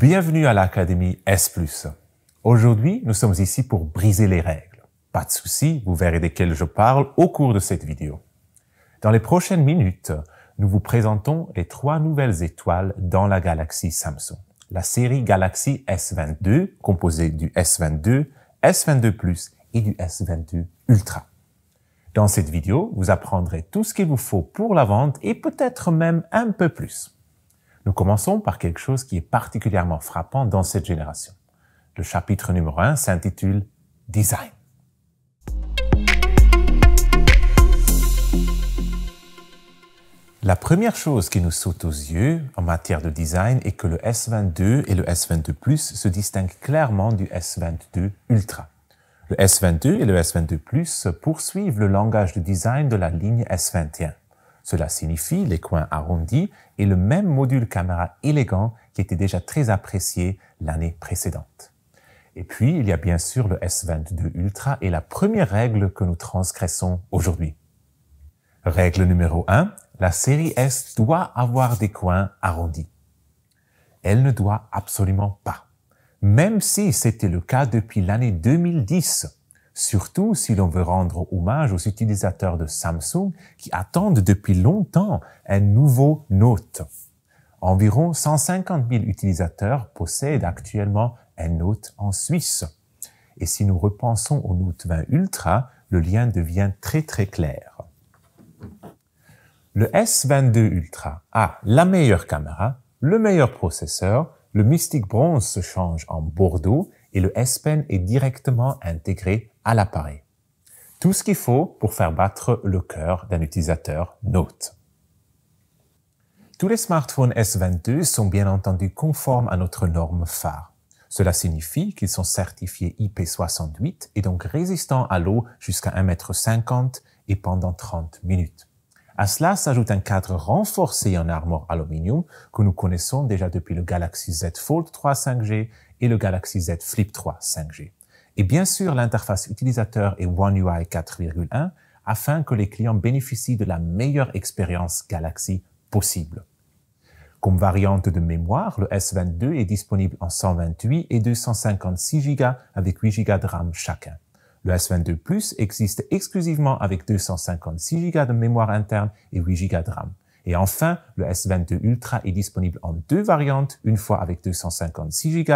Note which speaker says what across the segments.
Speaker 1: Bienvenue à l'Académie S+. Aujourd'hui, nous sommes ici pour briser les règles. Pas de souci, vous verrez desquelles je parle au cours de cette vidéo. Dans les prochaines minutes, nous vous présentons les 3 nouvelles étoiles dans la galaxie Samsung. La série Galaxy S22, composée du S22, S22+, et du S22 Ultra. Dans cette vidéo, vous apprendrez tout ce qu'il vous faut pour la vente et peut-être même un peu plus. Nous commençons par quelque chose qui est particulièrement frappant dans cette génération. Le chapitre numéro 1 s'intitule « Design ». La première chose qui nous saute aux yeux en matière de design est que le S22 et le S22+ se distinguent clairement du S22 Ultra. Le S22 et le S22+ poursuivent le langage de design de la ligne S21. Cela signifie les coins arrondis et le même module caméra élégant qui était déjà très apprécié l'année précédente. Et puis, il y a bien sûr le S22 Ultra et la première règle que nous transgressons aujourd'hui. Règle numéro 1, la série S doit avoir des coins arrondis. Elle ne doit absolument pas, même si c'était le cas depuis l'année 2010. Surtout si l'on veut rendre hommage aux utilisateurs de Samsung qui attendent depuis longtemps un nouveau Note. Environ 150 000 utilisateurs possèdent actuellement un Note en Suisse. Et si nous repensons au Note 20 Ultra, le lien devient très clair. Le S22 Ultra a la meilleure caméra, le meilleur processeur, le Mystic Bronze se change en Bordeaux et le S Pen est directement intégré à l'appareil. Tout ce qu'il faut pour faire battre le cœur d'un utilisateur Note. Tous les smartphones S22 sont bien entendu conformes à notre norme phare. Cela signifie qu'ils sont certifiés IP68 et donc résistants à l'eau jusqu'à 1,50 m et pendant 30 minutes. À cela s'ajoute un cadre renforcé en armure aluminium que nous connaissons déjà depuis le Galaxy Z Fold 3 5G et le Galaxy Z Flip 3 5G. Et bien sûr, l'interface utilisateur est One UI 4.1 afin que les clients bénéficient de la meilleure expérience Galaxy possible. Comme variante de mémoire, le S22 est disponible en 128 et 256 Go avec 8 Go de RAM chacun. Le S22+ existe exclusivement avec 256 Go de mémoire interne et 8 Go de RAM. Et enfin, le S22 Ultra est disponible en 2 variantes, une fois avec 256 Go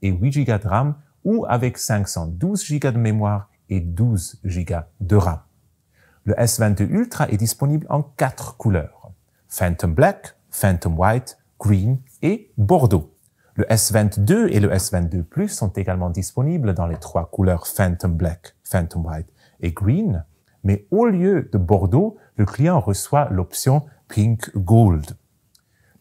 Speaker 1: et 8 Go de RAM, ou avec 512 Go de mémoire et 12 Go de RAM. Le S22 Ultra est disponible en 4 couleurs: Phantom Black, Phantom White, Green et Bordeaux. Le S22 et le S22+ sont également disponibles dans les 3 couleurs Phantom Black, Phantom White et Green, mais au lieu de Bordeaux, le client reçoit l'option Pink Gold.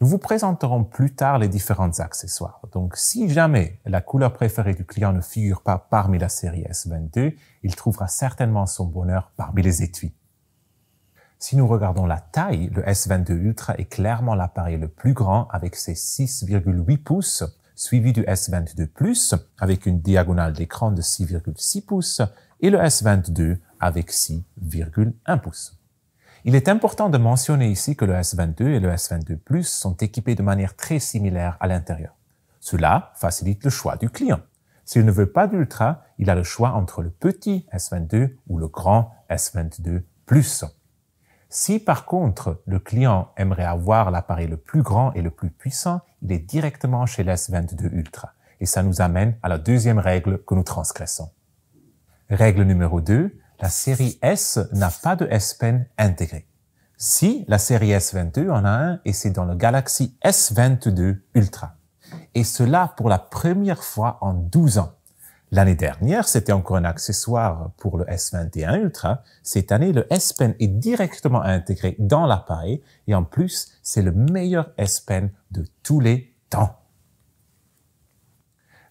Speaker 1: Nous vous présenterons plus tard les différents accessoires. Donc, si jamais la couleur préférée du client ne figure pas parmi la série S22, il trouvera certainement son bonheur parmi les étuis. Si nous regardons la taille, le S22 Ultra est clairement l'appareil le plus grand avec ses 6,8 pouces, suivi du S22+ avec une diagonale d'écran de 6,6 pouces et le S22 avec 6,1 pouces. Il est important de mentionner ici que le S22 et le S22+ sont équipés de manière très similaire à l'intérieur. Cela facilite le choix du client. S'il ne veut pas d'Ultra, il a le choix entre le petit S22 ou le grand S22+. Si par contre, le client aimerait avoir l'appareil le plus grand et le plus puissant, il est directement chez le S22 Ultra. Et ça nous amène à la deuxième règle que nous transgressons. Règle numéro 2, la série S n'a pas de S Pen intégré. Si, la série S22 en a un et c'est dans le Galaxy S22 Ultra. Et cela pour la première fois en 12 ans. L'année dernière, c'était encore un accessoire pour le S21 Ultra. Cette année, le S Pen est directement intégré dans l'appareil et en plus, c'est le meilleur S Pen de tous les temps.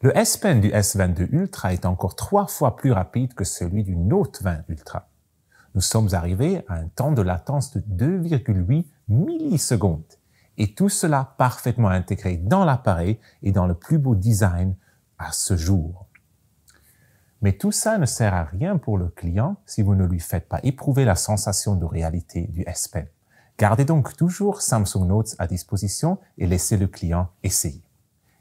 Speaker 1: Le S Pen du S22 Ultra est encore 3 fois plus rapide que celui du Note 20 Ultra. Nous sommes arrivés à un temps de latence de 2,8 millisecondes. Et tout cela parfaitement intégré dans l'appareil et dans le plus beau design à ce jour. Mais tout ça ne sert à rien pour le client si vous ne lui faites pas éprouver la sensation de réalité du S Pen. Gardez donc toujours Samsung Notes à disposition et laissez le client essayer.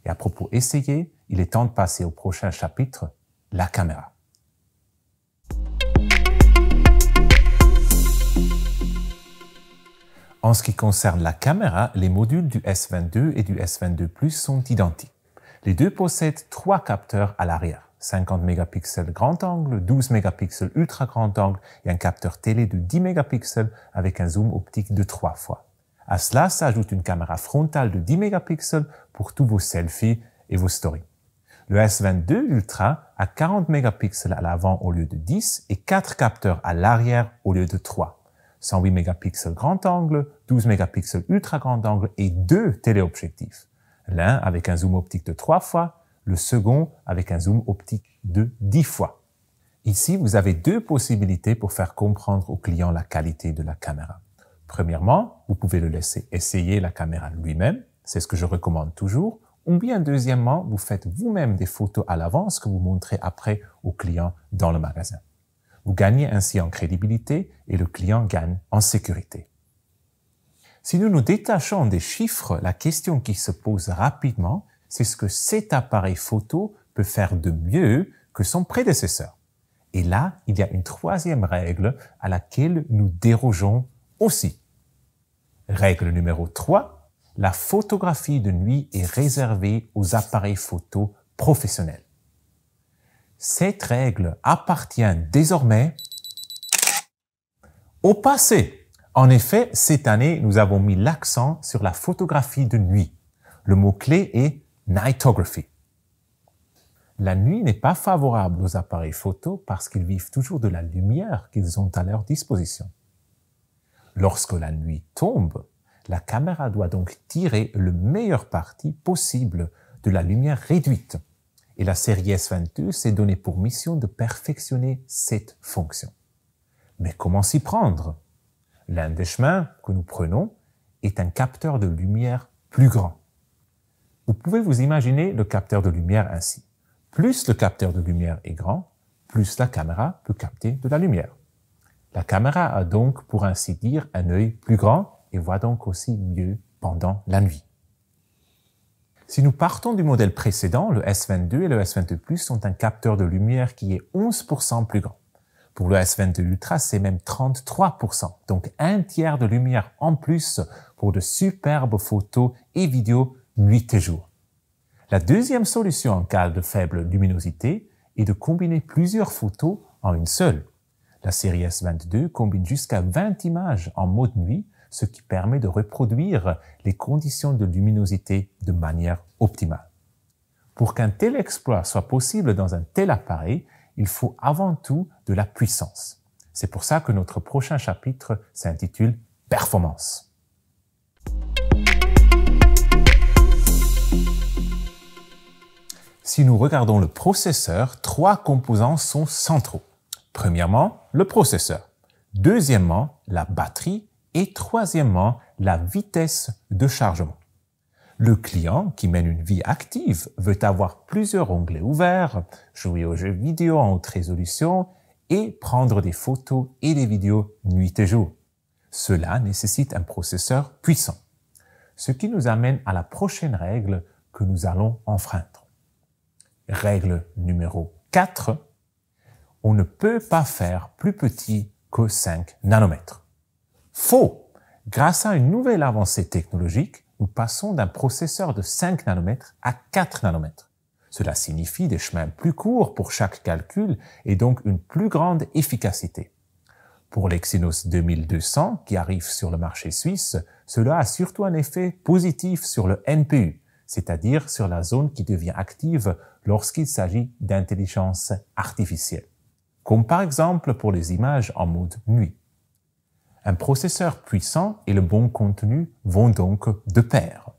Speaker 1: Et à propos essayer, il est temps de passer au prochain chapitre, la caméra. En ce qui concerne la caméra, les modules du S22 et du S22 Plus sont identiques. Les deux possèdent 3 capteurs à l'arrière, 50 mégapixels grand angle, 12 mégapixels ultra grand angle et un capteur télé de 10 mégapixels avec un zoom optique de 3 fois. À cela s'ajoute une caméra frontale de 10 mégapixels pour tous vos selfies et vos stories. Le S22 Ultra a 40 mégapixels à l'avant au lieu de 10 et 4 capteurs à l'arrière au lieu de 3. 108 mégapixels grand angle, 12 mégapixels ultra grand angle et 2 téléobjectifs. L'un avec un zoom optique de 3 fois, le second avec un zoom optique de 10 fois. Ici, vous avez 2 possibilités pour faire comprendre au client la qualité de la caméra. Premièrement, vous pouvez le laisser essayer la caméra lui-même, c'est ce que je recommande toujours, ou bien deuxièmement, vous faites vous-même des photos à l'avance que vous montrez après au client dans le magasin. Vous gagnez ainsi en crédibilité et le client gagne en sécurité. Si nous nous détachons des chiffres, la question qui se pose rapidement, c'est ce que cet appareil photo peut faire de mieux que son prédécesseur. Et là, il y a une troisième règle à laquelle nous dérogeons aussi. Règle numéro 3, la photographie de nuit est réservée aux appareils photo professionnels. Cette règle appartient désormais au passé. En effet, cette année, nous avons mis l'accent sur la photographie de nuit. Le mot-clé est « nightography ». La nuit n'est pas favorable aux appareils photo parce qu'ils vivent toujours de la lumière qu'ils ont à leur disposition. Lorsque la nuit tombe, la caméra doit donc tirer le meilleur parti possible de la lumière réduite. Et la série S22 s'est donnée pour mission de perfectionner cette fonction. Mais comment s'y prendre? L'un des chemins que nous prenons est un capteur de lumière plus grand. Vous pouvez vous imaginer le capteur de lumière ainsi. Plus le capteur de lumière est grand, plus la caméra peut capter de la lumière. La caméra a donc, pour ainsi dire, un œil plus grand et voit donc aussi mieux pendant la nuit. Si nous partons du modèle précédent, le S22 et le S22 Plus ont un capteur de lumière qui est 11% plus grand. Pour le S22 Ultra, c'est même 33%, donc un tiers de lumière en plus pour de superbes photos et vidéos nuit et jour. La deuxième solution en cas de faible luminosité est de combiner plusieurs photos en une seule. La série S22 combine jusqu'à 20 images en mode nuit, ce qui permet de reproduire les conditions de luminosité de manière optimale. Pour qu'un tel exploit soit possible dans un tel appareil, il faut avant tout de la puissance. C'est pour ça que notre prochain chapitre s'intitule « Performance ». Si nous regardons le processeur, 3 composants sont centraux. Premièrement, le processeur. Deuxièmement, la batterie. Et troisièmement, la vitesse de chargement. Le client qui mène une vie active veut avoir plusieurs onglets ouverts, jouer aux jeux vidéo en haute résolution et prendre des photos et des vidéos nuit et jour. Cela nécessite un processeur puissant. Ce qui nous amène à la prochaine règle que nous allons enfreindre. Règle numéro 4. On ne peut pas faire plus petit que 5 nanomètres. Faux! Grâce à une nouvelle avancée technologique, nous passons d'un processeur de 5 nanomètres à 4 nanomètres. Cela signifie des chemins plus courts pour chaque calcul et donc une plus grande efficacité. Pour l'Exynos 2200 qui arrive sur le marché suisse, cela a surtout un effet positif sur le NPU, c'est-à-dire sur la zone qui devient active lorsqu'il s'agit d'intelligence artificielle, comme par exemple pour les images en mode nuit. Un processeur puissant et le bon contenu vont donc de pair.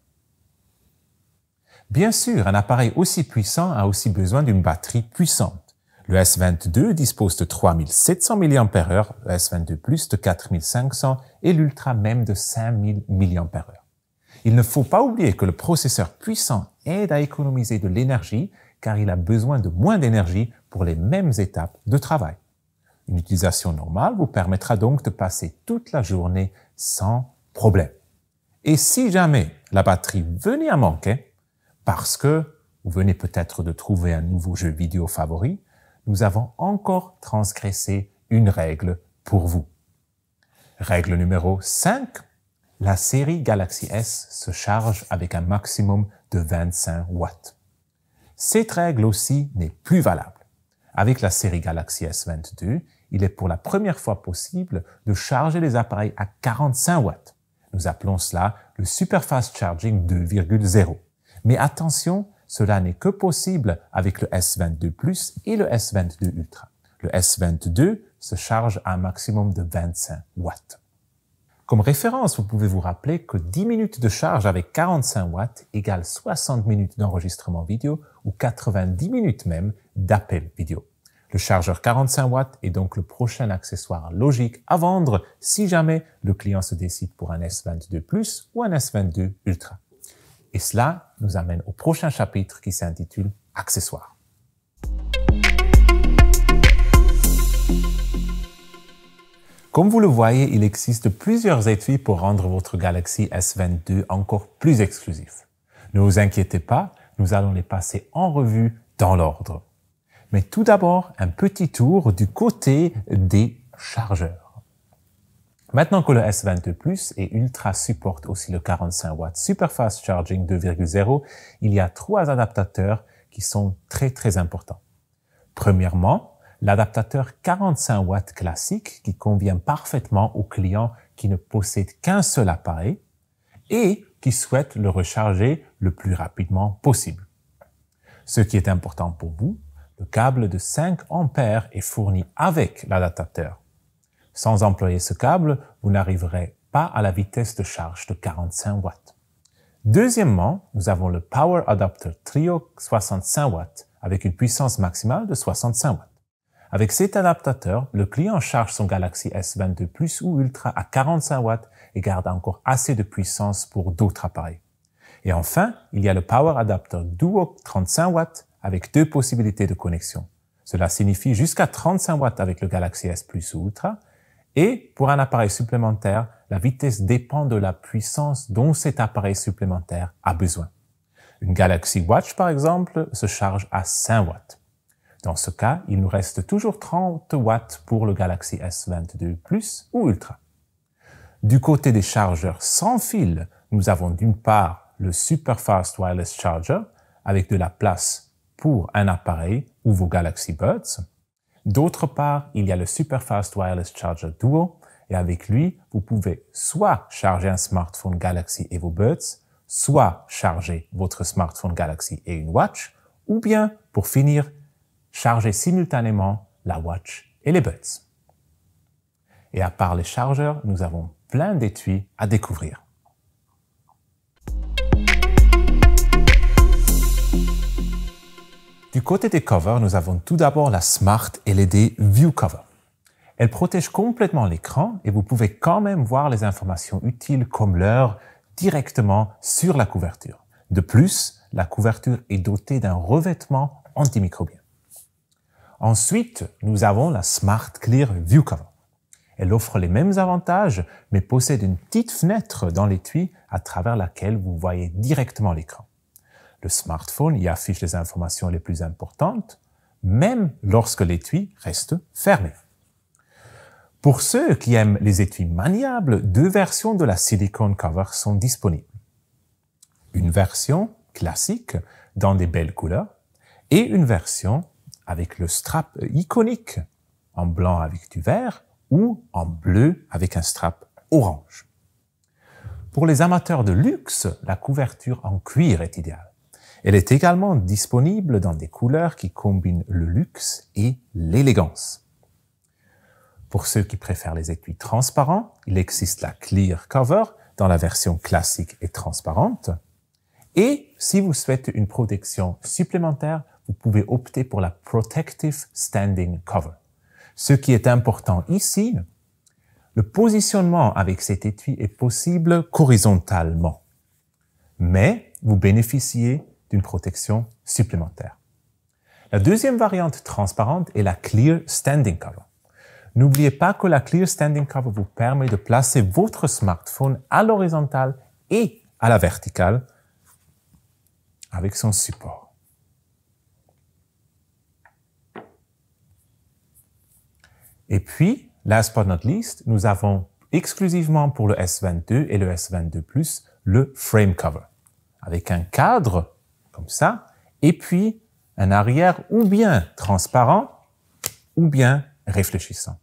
Speaker 1: Bien sûr, un appareil aussi puissant a aussi besoin d'une batterie puissante. Le S22 dispose de 3700 mAh, le S22 Plus de 4500 et l'Ultra même de 5000 mAh. Il ne faut pas oublier que le processeur puissant aide à économiser de l'énergie car il a besoin de moins d'énergie pour les mêmes étapes de travail. Une utilisation normale vous permettra donc de passer toute la journée sans problème. Et si jamais la batterie venait à manquer, Parce que vous venez peut-être de trouver un nouveau jeu vidéo favori, nous avons encore transgressé une règle pour vous. Règle numéro 5. La série Galaxy S se charge avec un maximum de 25 watts. Cette règle aussi n'est plus valable. Avec la série Galaxy S22, il est pour la première fois possible de charger les appareils à 45 watts. Nous appelons cela le Super Fast Charging 2.0. Mais attention, cela n'est que possible avec le S22 Plus et le S22 Ultra. Le S22 se charge à un maximum de 25 watts. Comme référence, vous pouvez vous rappeler que 10 minutes de charge avec 45 watts égale 60 minutes d'enregistrement vidéo ou 90 minutes même d'appel vidéo. Le chargeur 45 watts est donc le prochain accessoire logique à vendre si jamais le client se décide pour un S22 Plus ou un S22 Ultra. Et cela nous amène au prochain chapitre qui s'intitule « Accessoires ». Comme vous le voyez, il existe plusieurs étuis pour rendre votre Galaxy S22 encore plus exclusif. Ne vous inquiétez pas, nous allons les passer en revue dans l'ordre. Mais tout d'abord, un petit tour du côté des chargeurs. Maintenant que le S22 Plus et Ultra supportent aussi le 45 watts Super Fast Charging 2.0, il y a 3 adaptateurs qui sont très importants. Premièrement, l'adaptateur 45 watts classique qui convient parfaitement aux clients qui ne possèdent qu'un seul appareil et qui souhaitent le recharger le plus rapidement possible. Ce qui est important pour vous, le câble de 5 ampères est fourni avec l'adaptateur. Sans employer ce câble, vous n'arriverez pas à la vitesse de charge de 45 watts. Deuxièmement, nous avons le Power Adapter Trio 65 watts avec une puissance maximale de 65 watts. Avec cet adaptateur, le client charge son Galaxy S22 Plus ou Ultra à 45 watts et garde encore assez de puissance pour d'autres appareils. Et enfin, il y a le Power Adapter Duo 35 watts avec 2 possibilités de connexion. Cela signifie jusqu'à 35 watts avec le Galaxy S Plus ou Ultra. Et pour un appareil supplémentaire, la vitesse dépend de la puissance dont cet appareil supplémentaire a besoin. Une Galaxy Watch, par exemple, se charge à 5 watts. Dans ce cas, il nous reste toujours 30 watts pour le Galaxy S22 Plus ou Ultra. Du côté des chargeurs sans fil, nous avons d'une part le Super Fast Wireless Charger avec de la place pour un appareil ou vos Galaxy Buds. D'autre part, il y a le Super Fast Wireless Charger Duo et avec lui, vous pouvez soit charger un smartphone Galaxy et vos Buds, soit charger votre smartphone Galaxy et une Watch, ou bien, pour finir, charger simultanément la Watch et les Buds. Et à part les chargeurs, nous avons plein d'étuis à découvrir. Du côté des covers, nous avons tout d'abord la Smart LED View Cover. Elle protège complètement l'écran et vous pouvez quand même voir les informations utiles comme l'heure directement sur la couverture. De plus, la couverture est dotée d'un revêtement antimicrobien. Ensuite, nous avons la Smart Clear View Cover. Elle offre les mêmes avantages, mais possède une petite fenêtre dans l'étui à travers laquelle vous voyez directement l'écran. Le smartphone y affiche les informations les plus importantes, même lorsque l'étui reste fermé. Pour ceux qui aiment les étuis maniables, 2 versions de la Silicone Cover sont disponibles. Une version classique dans des belles couleurs et une version avec le strap iconique en blanc avec du vert ou en bleu avec un strap orange. Pour les amateurs de luxe, la couverture en cuir est idéale. Elle est également disponible dans des couleurs qui combinent le luxe et l'élégance. Pour ceux qui préfèrent les étuis transparents, il existe la Clear Cover dans la version classique et transparente. Et si vous souhaitez une protection supplémentaire, vous pouvez opter pour la Protective Standing Cover. Ce qui est important ici, le positionnement avec cet étui est possible qu'horizontalement, mais vous bénéficiez d'une protection supplémentaire. La deuxième variante transparente est la Clear Standing Cover. N'oubliez pas que la Clear Standing Cover vous permet de placer votre smartphone à l'horizontale et à la verticale avec son support. Et puis, last but not least, nous avons exclusivement pour le S22 et le S22+, le frame cover, avec un cadre comme ça, et puis un arrière ou bien transparent, ou bien réfléchissant,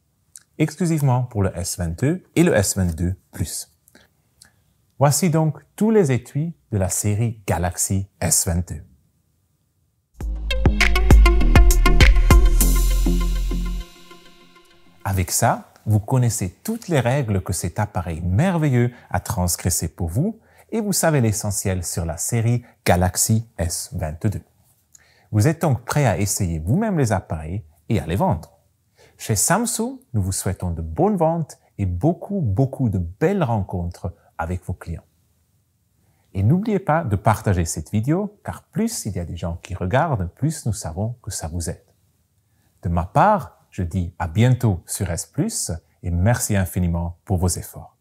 Speaker 1: exclusivement pour le S22 et le S22+. Voici donc tous les étuis de la série Galaxy S22. Avec ça, vous connaissez toutes les règles que cet appareil merveilleux a transgressées pour vous et vous savez l'essentiel sur la série Galaxy S22. Vous êtes donc prêt à essayer vous-même les appareils et à les vendre. Chez Samsung, nous vous souhaitons de bonnes ventes et beaucoup de belles rencontres avec vos clients. Et n'oubliez pas de partager cette vidéo, car plus il y a des gens qui regardent, plus nous savons que ça vous aide. De ma part, je dis à bientôt sur S+, et merci infiniment pour vos efforts.